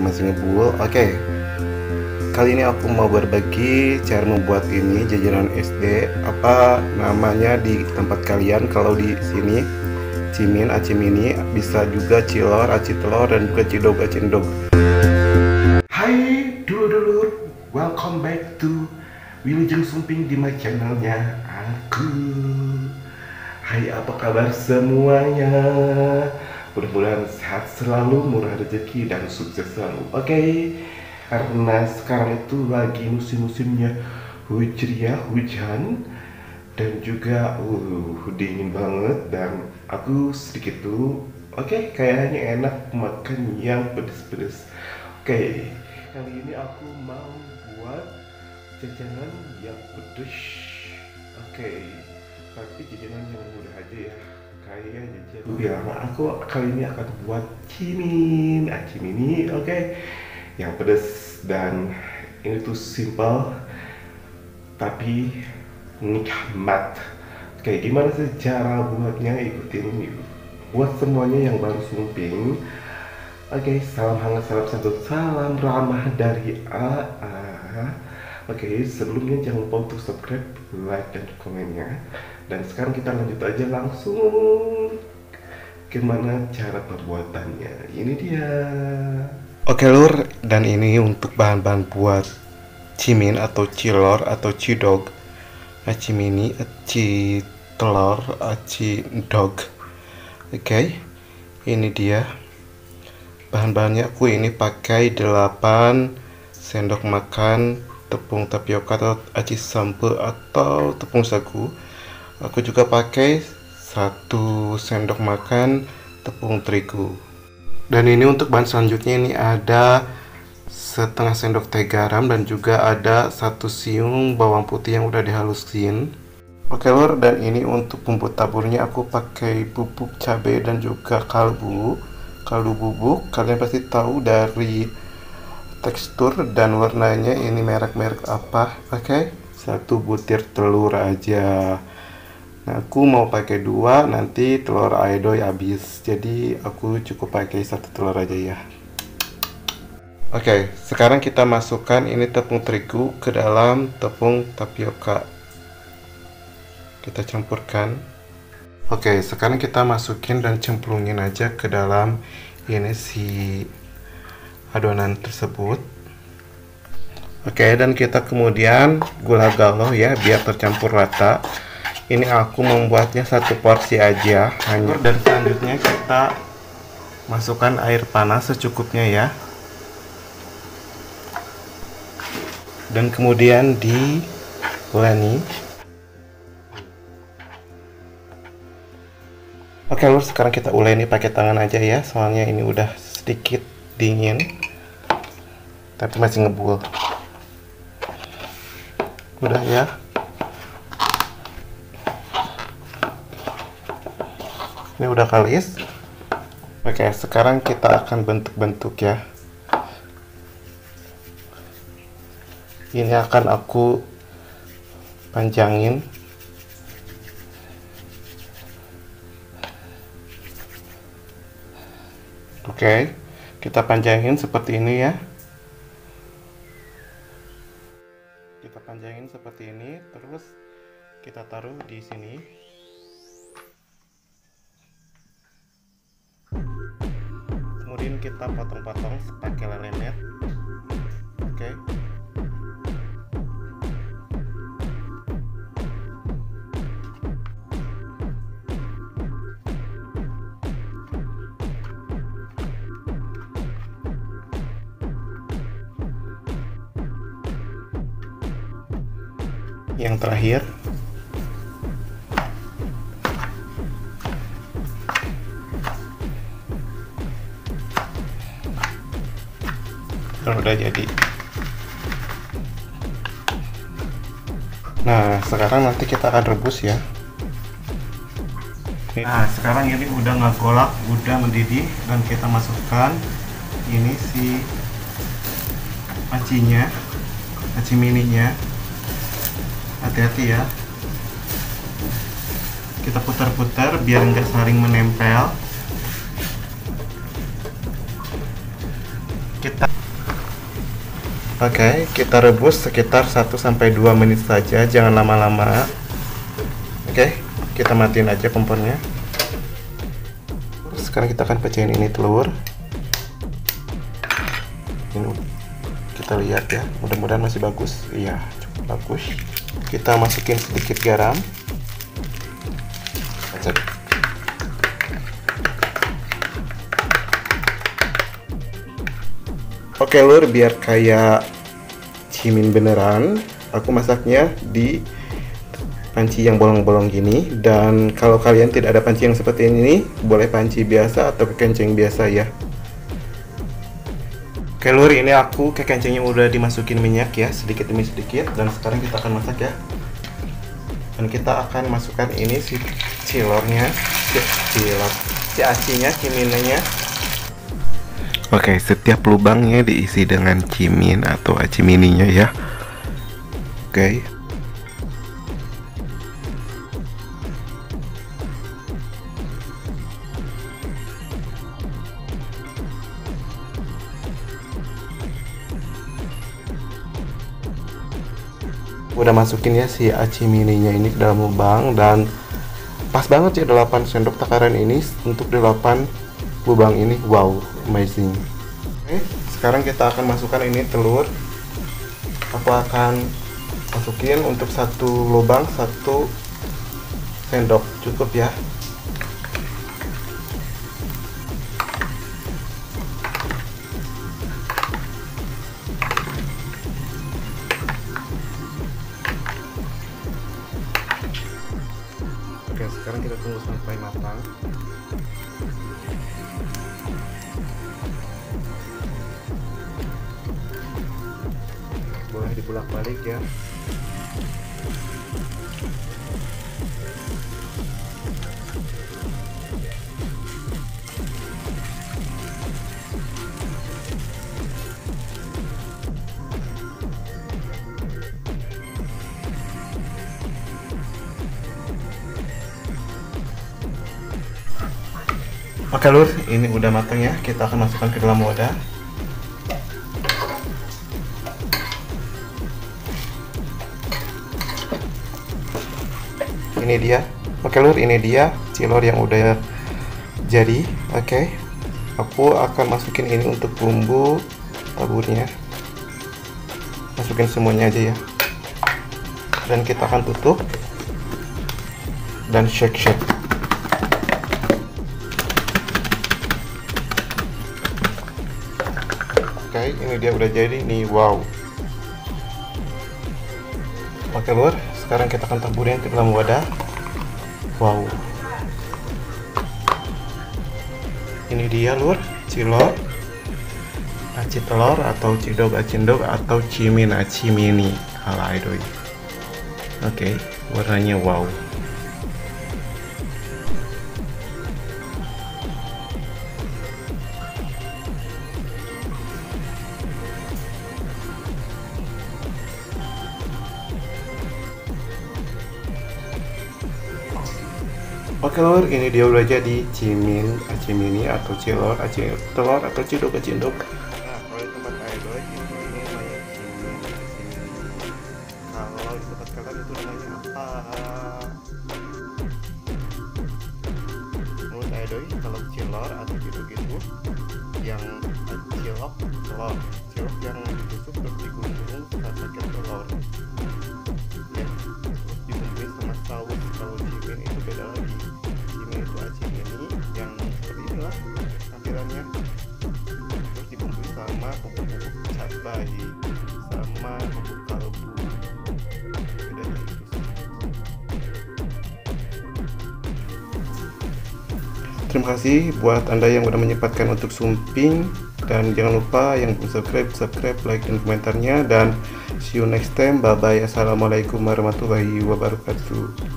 masih ngebul. Oke, kali ini aku mau berbagi cara membuat ini jajanan SD. Apa namanya di tempat kalian? Kalau di sini cimin, acimini, bisa juga cilor, aci telur, dan juga cidog, acindog. Hai dulur-dulur, welcome back to Wilujeng Sumping di my channelnya aku. Hai, apa kabar semuanya? Mudah-mudahan sehat selalu, murah rezeki, dan sukses selalu. Oke, karena sekarang itu lagi musim-musimnya hujan dan juga dingin banget, dan aku sedikit tuh kayaknya enak makan yang pedes-pedes. Oke, kali ini aku mau buat jajanan yang pedes. Oke, tapi jajanan yang mudah aja ya, kayak jajanan yang aku kali ini akan buat cimin, acimini. Yang pedas, dan ini tuh simple tapi nikmat. Gimana sih cara buatnya? Ikutin buat semuanya yang baru sumping. Salam hangat, salam santun, salam ramah dari AA. Sebelumnya jangan lupa untuk subscribe, like, dan komennya. Dan sekarang kita lanjut aja langsung gimana cara pembuatannya. Ini dia. Oke lur, dan ini untuk bahan-bahan buat cimin atau cilor atau cidog, acimini, aci telur, aci dog. Ini dia bahan-bahannya. Aku ini pakai 8 sendok makan tepung tapioka atau aci sampe atau tepung sagu. Aku juga pakai 1 sendok makan tepung terigu. Dan ini untuk bahan selanjutnya, ini ada setengah sendok teh garam dan juga ada 1 siung bawang putih yang udah dihalusin. Oke lur, dan ini untuk bumbu taburnya aku pakai bubuk cabai dan juga kaldu bubuk. Kalian pasti tahu dari tekstur dan warnanya ini merek-merek apa. 1 butir telur aja. Nah, aku mau pakai 2, nanti telur aedoy habis, jadi aku cukup pakai 1 telur aja ya. Sekarang kita masukkan ini tepung terigu ke dalam tepung tapioka. Kita campurkan. Sekarang kita masukin dan cemplungin aja ke dalam ini si adonan tersebut. Dan kita kemudian gula galau ya biar tercampur rata. Ini aku membuatnya 1 porsi aja hanya. Dan selanjutnya kita masukkan air panas secukupnya ya. Dan kemudian diuleni. Lur, sekarang kita uleni pakai tangan aja ya, soalnya ini udah sedikit dingin tapi masih ngebul. Udah ya. Ini udah kalis. Sekarang kita akan bentuk-bentuk ya. Ini akan aku panjangin. Kita panjangin seperti ini ya. Kita panjangin seperti ini, terus kita taruh di sini. Kemudian kita potong-potong pakai lelemet. Yang terakhir udah jadi. Nah, sekarang nanti kita akan rebus ya. Nah, sekarang ini udah ngegolak, udah mendidih, dan kita masukkan ini si acinya, acimininya. Hati-hati ya, kita putar-putar biar nggak saling menempel. Kita rebus sekitar 1-2 menit saja, jangan lama-lama. Kita matiin aja kompornya. Sekarang kita akan pecahin ini telur. Ini kita lihat ya, mudah-mudahan masih bagus. Iya, cukup bagus. Kita masukin sedikit garam. Oke lur, biar kayak cimin beneran, aku masaknya di panci yang bolong-bolong gini. Dan kalau kalian tidak ada panci yang seperti ini, boleh panci biasa atau kekenceng biasa ya. Oke lur, ini aku kekencengnya udah dimasukin minyak ya, sedikit demi sedikit. Dan sekarang kita akan masak ya. Dan kita akan masukkan ini si cilornya, si acinya, ciminnya. Setiap lubangnya diisi dengan cimin atau aci mininya ya. Udah masukin ya si aci mininya ini ke dalam lubang, dan pas banget ya 8 sendok takaran ini untuk 8 lubang ini. Wow, amazing. Sekarang kita akan masukkan ini telur. Aku akan masukin untuk 1 lubang 1 sendok, cukup ya. Sekarang kita tunggu sampai matang. Boleh dibulak-balik ya. Oke lur, ini udah matang ya. Kita akan masukkan ke dalam wadah. Ini dia. Oke lur, ini dia cilor yang udah jadi. Aku akan masukin ini untuk bumbu taburnya. Masukin semuanya aja ya. Dan kita akan tutup dan shake. Ini dia udah jadi nih, wow. Oke lur, sekarang kita akan taburin ke dalam wadah. Wow, ini dia lur, cilor aci telur atau cidog acindog atau cimin aci mini ala idoi. Warnanya wow. Oke lur, ini dia udah jadi cimin aci mini atau cilor aci telur atau cidog acindog. Nah, kalau di tempat idoi itu ini namanya cimin aci mini. Kalau di tempat kalian itu namanya apa? Menurut idoi, kalau cilor atau cidog itu yang cilok telur, cilok yang ditusuk terus digulung saat pakai telur ya, terus dibumbuin sama saus. Kalau cimin itu beda lagi. Cimin itu aci mini yang seperti inilah tampilannya, terus dibumbuin sama bubuk-bubuk cabai sama bubuk kaldu. Bedanya itu sih. Terima kasih buat Anda yang udah menyempatkan untuk sumping, dan jangan lupa yang belum subscribe, like dan komentarnya, dan see you next time. Bye bye. Assalamualaikum warahmatullahi wabarakatuh.